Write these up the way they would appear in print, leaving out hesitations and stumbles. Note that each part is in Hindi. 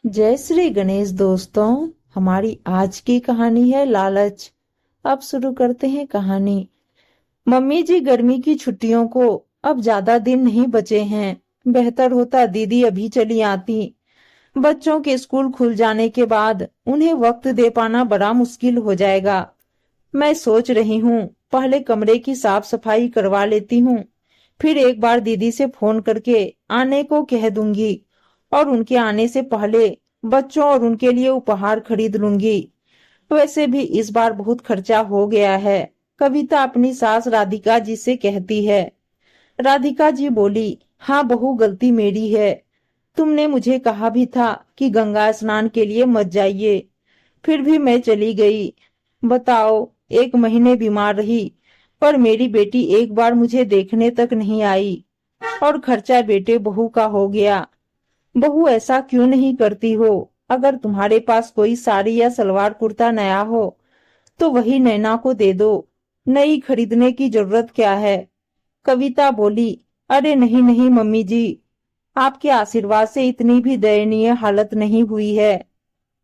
जय श्री गणेश दोस्तों। हमारी आज की कहानी है लालच। अब शुरू करते हैं कहानी। मम्मी जी, गर्मी की छुट्टियों को अब ज्यादा दिन नहीं बचे हैं। बेहतर होता दीदी अभी चली आती। बच्चों के स्कूल खुल जाने के बाद उन्हें वक्त दे पाना बड़ा मुश्किल हो जाएगा। मैं सोच रही हूँ पहले कमरे की साफ सफाई करवा लेती हूँ, फिर एक बार दीदी से फोन करके आने को कह दूंगी और उनके आने से पहले बच्चों और उनके लिए उपहार खरीद लूंगी। वैसे भी इस बार बहुत खर्चा हो गया है। कविता अपनी सास राधिका जी से कहती है। राधिका जी बोली, हाँ बहू, गलती मेरी है। तुमने मुझे कहा भी था कि गंगा स्नान के लिए मत जाइए, फिर भी मैं चली गई। बताओ, 1 महीने बीमार रही, पर मेरी बेटी एक बार मुझे देखने तक नहीं आई और खर्चा बेटे बहू का हो गया। बहू, ऐसा क्यों नहीं करती हो? अगर तुम्हारे पास कोई साड़ी या सलवार कुर्ता नया हो तो वही नैना को दे दो। नई खरीदने की जरूरत क्या है? कविता बोली, अरे नहीं नहीं मम्मी जी, आपके आशीर्वाद से इतनी भी दयनीय हालत नहीं हुई है।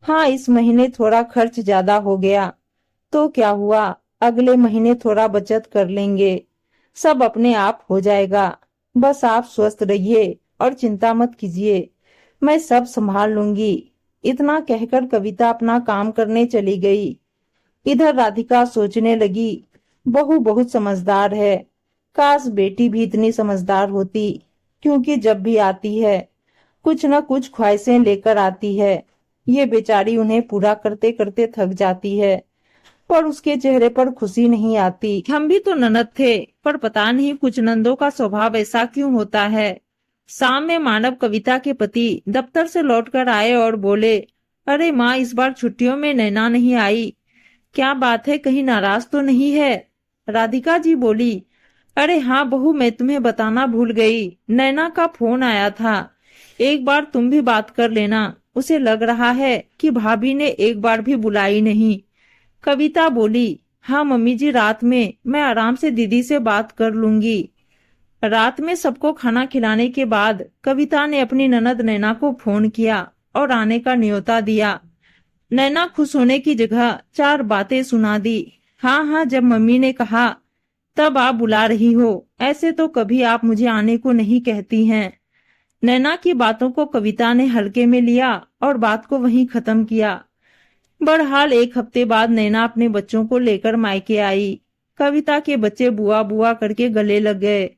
हाँ, इस महीने थोड़ा खर्च ज्यादा हो गया तो क्या हुआ, अगले महीने थोड़ा बचत कर लेंगे, सब अपने आप हो जाएगा। बस आप स्वस्थ रहिए और चिंता मत कीजिए, मैं सब संभाल लूंगी। इतना कहकर कविता अपना काम करने चली गई। इधर राधिका सोचने लगी, बहू बहुत समझदार है। काश बेटी भी इतनी समझदार होती, क्योंकि जब भी आती है कुछ न कुछ ख्वाहिशें लेकर आती है। ये बेचारी उन्हें पूरा करते करते थक जाती है, पर उसके चेहरे पर खुशी नहीं आती। हम भी तो ननद थे, पर पता नहीं कुछ नंदों का स्वभाव ऐसा क्यों होता है। शाम में मानव कविता के पति दफ्तर से लौटकर आए और बोले, अरे माँ, इस बार छुट्टियों में नैना नहीं आई। क्या बात है, कहीं नाराज तो नहीं है? राधिका जी बोली, अरे हाँ बहू, मैं तुम्हें बताना भूल गई, नैना का फोन आया था। एक बार तुम भी बात कर लेना, उसे लग रहा है कि भाभी ने एक बार भी बुलाई नहीं। कविता बोली, हाँ मम्मी जी, रात में मैं आराम से दीदी से बात कर लूंगी। रात में सबको खाना खिलाने के बाद कविता ने अपनी ननद नैना को फोन किया और आने का न्योता दिया। नैना खुश होने की जगह 4 बातें सुना दी। हाँ हाँ, जब मम्मी ने कहा तब आप बुला रही हो, ऐसे तो कभी आप मुझे आने को नहीं कहती हैं। नैना की बातों को कविता ने हल्के में लिया और बात को वहीं खत्म किया। बहरहाल 1 हफ्ते बाद नैना अपने बच्चों को लेकर मायके आई। कविता के बच्चे बुआ बुआ करके गले लग गए।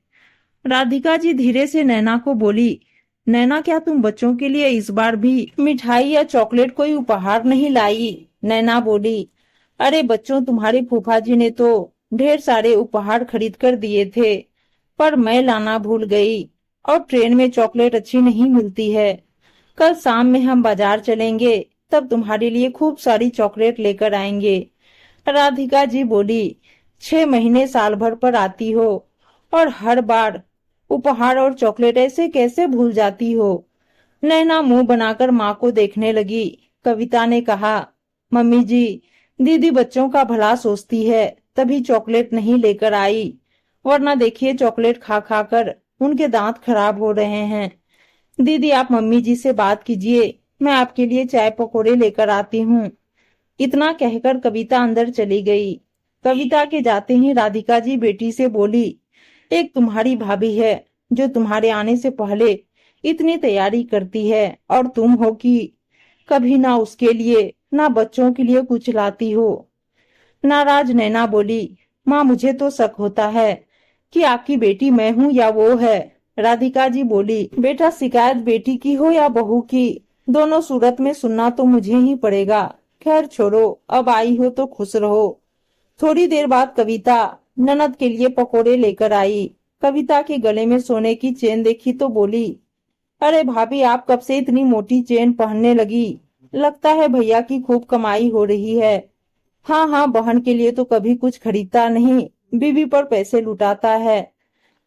राधिका जी धीरे से नैना को बोली, नैना, क्या तुम बच्चों के लिए इस बार भी मिठाई या चॉकलेट कोई उपहार नहीं लाई? नैना बोली, अरे बच्चों, तुम्हारे फूफा जी ने तो ढेर सारे उपहार खरीद कर दिए थे, पर मैं लाना भूल गई और ट्रेन में चॉकलेट अच्छी नहीं मिलती है। कल शाम में हम बाजार चलेंगे, तब तुम्हारे लिए खूब सारी चॉकलेट लेकर आएंगे। राधिका जी बोली, 6 महीने साल भर पर आती हो और हर बार उपहार और चॉकलेट ऐसे कैसे भूल जाती हो? नैना मुंह बनाकर माँ को देखने लगी। कविता ने कहा, मम्मी जी, दीदी बच्चों का भला सोचती है, तभी चॉकलेट नहीं लेकर आई, वरना देखिए चॉकलेट खा खा कर उनके दांत खराब हो रहे हैं। दीदी, आप मम्मी जी से बात कीजिए, मैं आपके लिए चाय पकौड़े लेकर आती हूँ। इतना कहकर कविता अंदर चली गई। कविता के जाते ही राधिका जी बेटी से बोली, एक तुम्हारी भाभी है जो तुम्हारे आने से पहले इतनी तैयारी करती है, और तुम हो कि कभी ना उसके लिए ना बच्चों के लिए कुछ लाती हो। नाराज नैना बोली, माँ, मुझे तो शक होता है कि आपकी बेटी मैं हूँ या वो है। राधिका जी बोली, बेटा, शिकायत बेटी की हो या बहू की, दोनों सूरत में सुनना तो मुझे ही पड़ेगा। खैर छोड़ो, अब आई हो तो खुश रहो। थोड़ी देर बाद कविता ननद के लिए पकोड़े लेकर आई। कविता के गले में सोने की चेन देखी तो बोली, अरे भाभी, आप कब से इतनी मोटी चेन पहनने लगी? लगता है भैया की खूब कमाई हो रही है। हाँ हाँ, बहन के लिए तो कभी कुछ खरीदता नहीं, बीवी पर पैसे लुटाता है।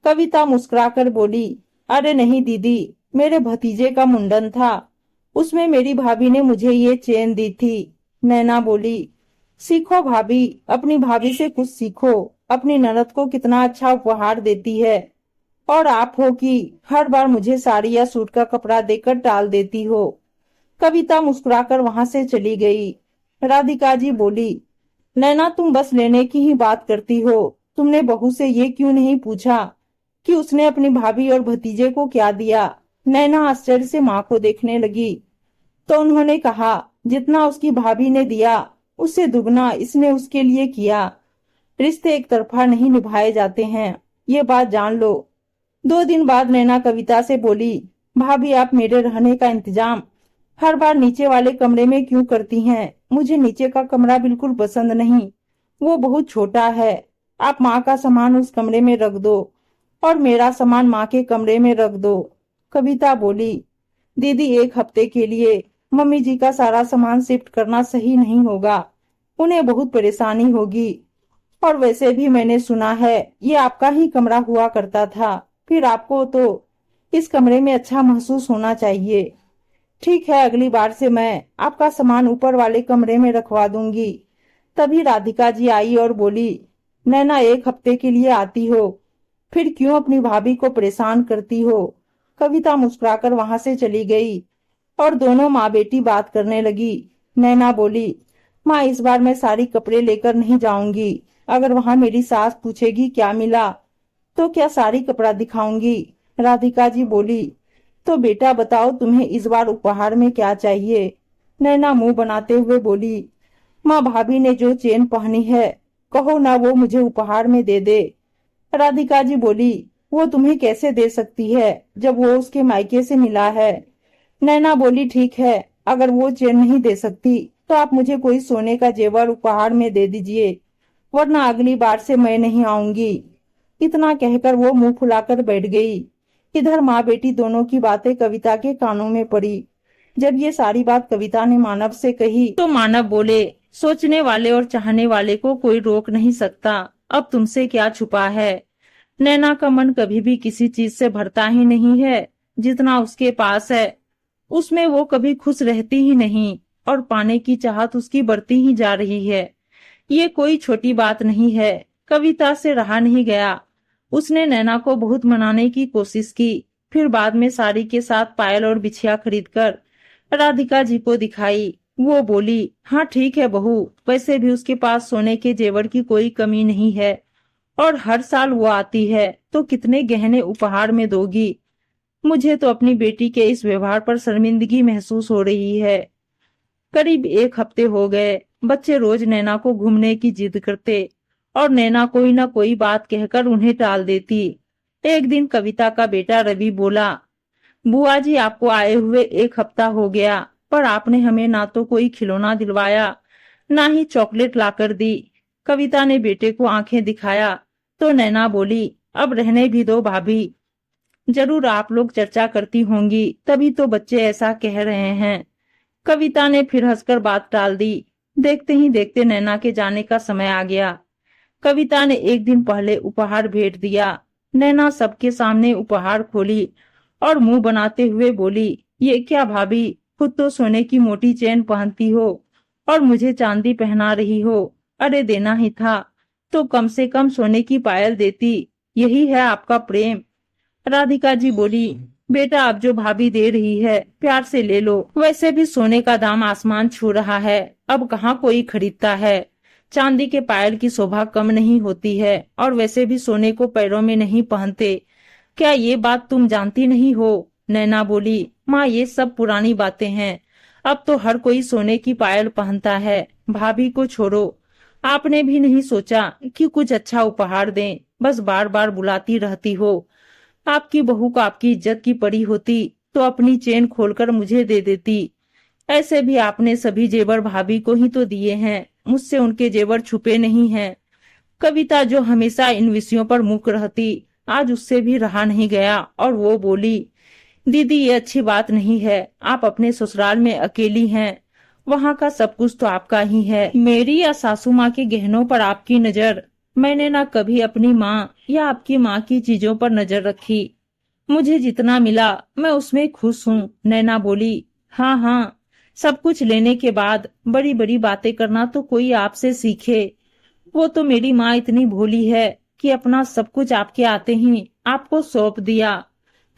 कविता मुस्कुराकर बोली, अरे नहीं दीदी, मेरे भतीजे का मुंडन था, उसमें मेरी भाभी ने मुझे ये चेन दी थी। नैना बोली, सीखो भाभी, अपनी भाभी से कुछ सीखो, अपनी ननद को कितना अच्छा उपहार देती है, और आप हो कि हर बार मुझे साड़ी या सूट का कपड़ा देकर टाल देती हो। कविता मुस्कुराकर वहां से चली गई। राधिका जी बोली, नैना तुम बस लेने की ही बात करती हो। तुमने बहू से ये क्यों नहीं पूछा कि उसने अपनी भाभी और भतीजे को क्या दिया? नैना आश्चर्य से माँ को देखने लगी तो उन्होंने कहा, जितना उसकी भाभी ने दिया उससे दुगना इसने उसके लिए किया। रिश्ते एक तरफा नहीं निभाए जाते हैं, ये बात जान लो। 2 दिन बाद नैना कविता से बोली, भाभी आप मेरे रहने का इंतजाम हर बार नीचे वाले कमरे में क्यों करती हैं? मुझे नीचे का कमरा बिल्कुल पसंद नहीं, वो बहुत छोटा है। आप माँ का सामान उस कमरे में रख दो और मेरा सामान माँ के कमरे में रख दो। कविता बोली, दीदी 1 हफ्ते के लिए मम्मी जी का सारा सामान शिफ्ट करना सही नहीं होगा, उन्हें बहुत परेशानी होगी। और वैसे भी मैंने सुना है ये आपका ही कमरा हुआ करता था, फिर आपको तो इस कमरे में अच्छा महसूस होना चाहिए। ठीक है, अगली बार से मैं आपका सामान ऊपर वाले कमरे में रखवा दूंगी। तभी राधिका जी आई और बोली, नैना 1 हफ्ते के लिए आती हो, फिर क्यों अपनी भाभी को परेशान करती हो? कविता मुस्कुराकर वहां से चली गई और दोनों माँ बेटी बात करने लगी। नैना बोली, माँ इस बार मैं सारी कपड़े लेकर नहीं जाऊंगी। अगर वहां मेरी सास पूछेगी क्या मिला तो क्या सारी कपड़ा दिखाऊंगी? राधिका जी बोली, तो बेटा बताओ तुम्हें इस बार उपहार में क्या चाहिए? नैना मुंह बनाते हुए बोली, माँ भाभी ने जो चेन पहनी है कहो ना वो मुझे उपहार में दे दे। राधिका जी बोली, वो तुम्हें कैसे दे सकती है जब वो उसके मायके से मिला है। नैना बोली, ठीक है, अगर वो चेन नहीं दे सकती तो आप मुझे कोई सोने का जेवर उपहार में दे दीजिए, वरना अगली बार से मैं नहीं आऊंगी। इतना कहकर वो मुंह फुलाकर बैठ गई। इधर माँ बेटी दोनों की बातें कविता के कानों में पड़ी। जब ये सारी बात कविता ने मानव से कही तो मानव बोले, सोचने वाले और चाहने वाले को कोई रोक नहीं सकता, अब तुमसे क्या छुपा है। नैना का मन कभी भी किसी चीज से भरता ही नहीं है, जितना उसके पास है उसमें वो कभी खुश रहती ही नहीं और पाने की चाहत उसकी बढ़ती ही जा रही है। ये कोई छोटी बात नहीं है। कविता से रहा नहीं गया। उसने नैना को बहुत मनाने की कोशिश की, फिर बाद में साड़ी के साथ पायल और बिछिया खरीदकर राधिका जी को दिखाई। वो बोली, हाँ ठीक है बहू, वैसे भी उसके पास सोने के जेवर की कोई कमी नहीं है और हर साल वो आती है तो कितने गहने उपहार में दोगी। मुझे तो अपनी बेटी के इस व्यवहार पर शर्मिंदगी महसूस हो रही है। करीब 1 हफ्ते हो गए। बच्चे रोज नैना को घूमने की जिद करते और नैना कोई ना कोई बात कहकर उन्हें टाल देती। एक दिन कविता का बेटा रवि बोला, बुआ जी आपको आए हुए 1 हफ्ता हो गया, पर आपने हमें ना तो कोई खिलौना दिलवाया ना ही चॉकलेट लाकर दी। कविता ने बेटे को आंखें दिखाया तो नैना बोली, अब रहने भी दो भाभी, जरूर आप लोग चर्चा करती होंगी तभी तो बच्चे ऐसा कह रहे हैं। कविता ने फिर हंसकर बात टाल दी। देखते ही देखते नैना के जाने का समय आ गया। कविता ने एक दिन पहले उपहार भेंट दिया। नैना सबके सामने उपहार खोली और मुंह बनाते हुए बोली, ये क्या भाभी, खुद तो सोने की मोटी चेन पहनती हो और मुझे चांदी पहना रही हो। अरे देना ही था तो कम से कम सोने की पायल देती, यही है आपका प्रेम। राधिका जी बोली, बेटा अब जो भाभी दे रही है प्यार से ले लो, वैसे भी सोने का दाम आसमान छू रहा है, अब कहाँ कोई खरीदता है। चांदी के पायल की शोभा कम नहीं होती है और वैसे भी सोने को पैरों में नहीं पहनते, क्या ये बात तुम जानती नहीं हो? नैना बोली, माँ ये सब पुरानी बातें हैं, अब तो हर कोई सोने की पायल पहनता है। भाभी को छोड़ो, आपने भी नहीं सोचा कि कुछ अच्छा उपहार दें, बस बार बार बुलाती रहती हो। आपकी बहू को आपकी इज्जत की पड़ी होती तो अपनी चेन खोलकर मुझे दे देती। ऐसे भी आपने सभी जेवर भाभी को ही तो दिए हैं, मुझसे उनके जेवर छुपे नहीं हैं। कविता जो हमेशा इन विषयों पर मूक रहती, आज उससे भी रहा नहीं गया और वो बोली, दीदी ये अच्छी बात नहीं है, आप अपने ससुराल में अकेली हैं, वहाँ का सब कुछ तो आपका ही है। मेरी या सासू माँ के गहनों पर आपकी नजर, मैंने ना कभी अपनी माँ या आपकी माँ की चीजों पर नजर रखी। मुझे जितना मिला मैं उसमें खुश हूँ। नैना बोली, हाँ हाँ, सब कुछ लेने के बाद बड़ी बड़ी बातें करना तो कोई आपसे सीखे। वो तो मेरी माँ इतनी भोली है कि अपना सब कुछ आपके आते ही आपको सौंप दिया।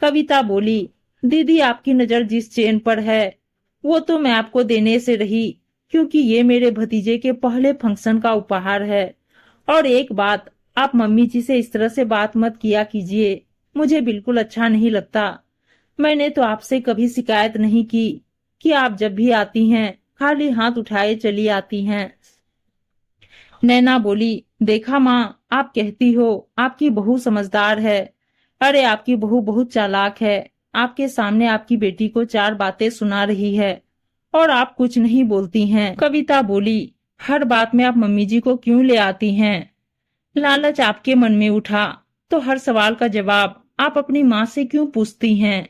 कविता बोली, दीदी आपकी नजर जिस चेन पर है वो तो मैं आपको देने से रही, क्योंकि ये मेरे भतीजे के पहले फंक्शन का उपहार है। और एक बात, आप मम्मी जी से इस तरह से बात मत किया कीजिए, मुझे बिल्कुल अच्छा नहीं लगता। मैंने तो आपसे कभी शिकायत नहीं की कि आप जब भी आती हैं खाली हाथ उठाए चली आती हैं। नैना बोली, देखा माँ, आप कहती हो आपकी बहू समझदार है। अरे आपकी बहू बहुत चालाक है। आपके सामने आपकी बेटी को चार बातें सुना रही है और आप कुछ नहीं बोलती हैं। कविता बोली, हर बात में आप मम्मी जी को क्यों ले आती हैं? लालच आपके मन में उठा तो हर सवाल का जवाब आप अपनी माँ से क्यों पूछती हैं?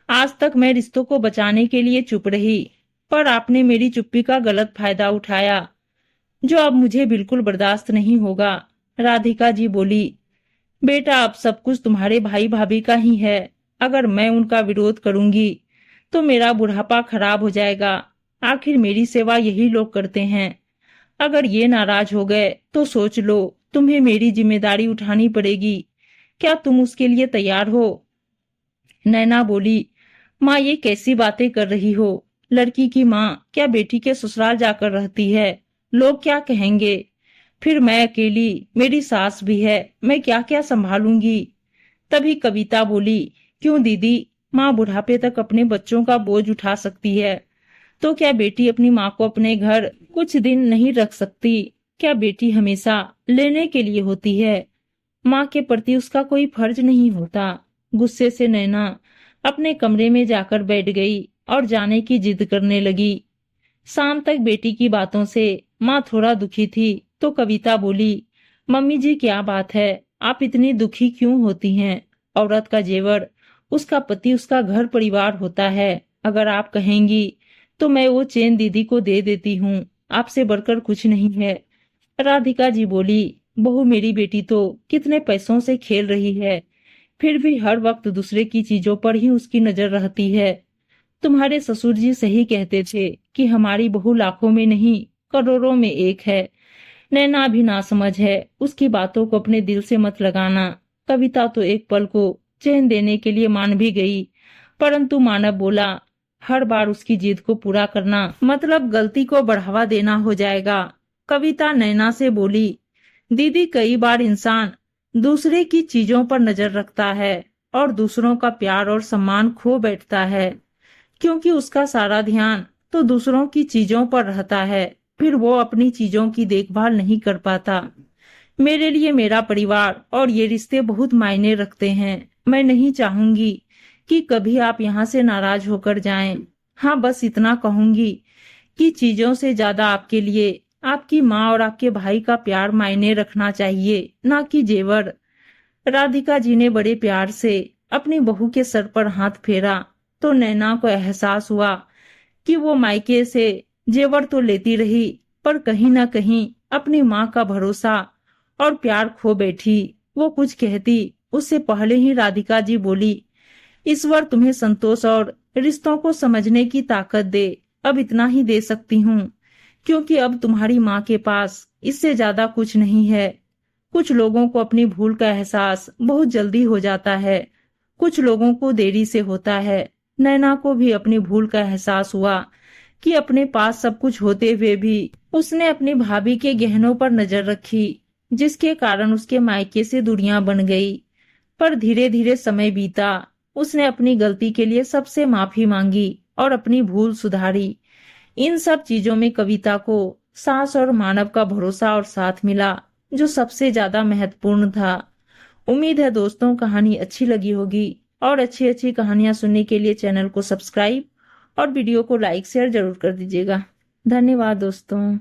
आज तक मैं रिश्तों को बचाने के लिए चुप रही, पर आपने मेरी चुप्पी का गलत फायदा उठाया, जो अब मुझे बिल्कुल बर्दाश्त नहीं होगा। राधिका जी बोली, बेटा अब सब कुछ तुम्हारे भाई भाभी का ही है। अगर मैं उनका विरोध करूंगी तो मेरा बुढ़ापा खराब हो जाएगा। आखिर मेरी सेवा यही लोग करते हैं। अगर ये नाराज हो गए तो सोच लो, तुम्हें मेरी जिम्मेदारी उठानी पड़ेगी। क्या तुम उसके लिए तैयार हो? नैना बोली, माँ ये कैसी बातें कर रही हो? लड़की की माँ क्या बेटी के ससुराल जाकर रहती है? लोग क्या कहेंगे? फिर मैं अकेली, मेरी सास भी है, मैं क्या क्या संभालूंगी? तभी कविता बोली, क्यों दीदी, माँ बुढ़ापे तक अपने बच्चों का बोझ उठा सकती है, तो क्या बेटी अपनी माँ को अपने घर कुछ दिन नहीं रख सकती? क्या बेटी हमेशा लेने के लिए होती है? माँ के प्रति उसका कोई फर्ज नहीं होता। गुस्से से नैना अपने कमरे में जाकर बैठ गई और जाने की जिद करने लगी। शाम तक बेटी की बातों से माँ थोड़ा दुखी थी, तो कविता बोली, मम्मी जी क्या बात है, आप इतनी दुखी क्यों होती हैं? औरत का जेवर उसका पति, उसका घर परिवार होता है। अगर आप कहेंगी तो मैं वो चेन दीदी को दे देती हूँ, आपसे बढ़कर कुछ नहीं है। राधिका जी बोली, बहू मेरी बेटी तो कितने पैसों से खेल रही है, फिर भी हर वक्त दूसरे की चीजों पर ही उसकी नजर रहती है। तुम्हारे ससुर जी सही कहते थे कि हमारी बहू लाखों में नहीं करोड़ों में एक है। नैना भी नासमझ है, उसकी बातों को अपने दिल से मत लगाना। कविता तो एक पल को चैन देने के लिए मान भी गई, परंतु मानव बोला, हर बार उसकी जिद को पूरा करना मतलब गलती को बढ़ावा देना हो जाएगा। कविता नैना से बोली, दीदी कई बार इंसान दूसरे की चीजों पर नजर रखता है और दूसरों का प्यार और सम्मान खो बैठता है, क्योंकि उसका सारा ध्यान तो दूसरों की चीजों पर रहता है, फिर वो अपनी चीजों की देखभाल नहीं कर पाता। मेरे लिए मेरा परिवार और ये रिश्ते बहुत मायने रखते हैं। मैं नहीं चाहूंगी कि कभी आप यहाँ से नाराज होकर जाएं। हाँ, बस इतना कहूंगी कि चीजों से ज्यादा आपके लिए आपकी माँ और आपके भाई का प्यार मायने रखना चाहिए, ना कि जेवर। राधिका जी ने बड़े प्यार से अपनी बहू के सर पर हाथ फेरा, तो नैना को एहसास हुआ कि वो मायके से जेवर तो लेती रही, पर कहीं ना कहीं अपनी माँ का भरोसा और प्यार खो बैठी। वो कुछ कहती उससे पहले ही राधिका जी बोली, ईश्वर तुम्हें संतोष और रिश्तों को समझने की ताकत दे। अब इतना ही दे सकती हूँ, क्योंकि अब तुम्हारी माँ के पास इससे ज्यादा कुछ नहीं है। कुछ लोगों को अपनी भूल का एहसास बहुत जल्दी हो जाता है, कुछ लोगों को देरी से होता है। नैना को भी अपनी भूल का एहसास हुआ कि अपने पास सब कुछ होते हुए भी उसने अपनी भाभी के गहनों पर नजर रखी, जिसके कारण उसके मायके से दूरियां बन गई। पर धीरे धीरे समय बीता, उसने अपनी गलती के लिए सबसे माफी मांगी और अपनी भूल सुधारी। इन सब चीजों में कविता को सास और मानव का भरोसा और साथ मिला, जो सबसे ज्यादा महत्वपूर्ण था। उम्मीद है दोस्तों कहानी अच्छी लगी होगी, और अच्छी अच्छी कहानियां सुनने के लिए चैनल को सब्सक्राइब और वीडियो को लाइक शेयर जरूर कर दीजिएगा। धन्यवाद दोस्तों।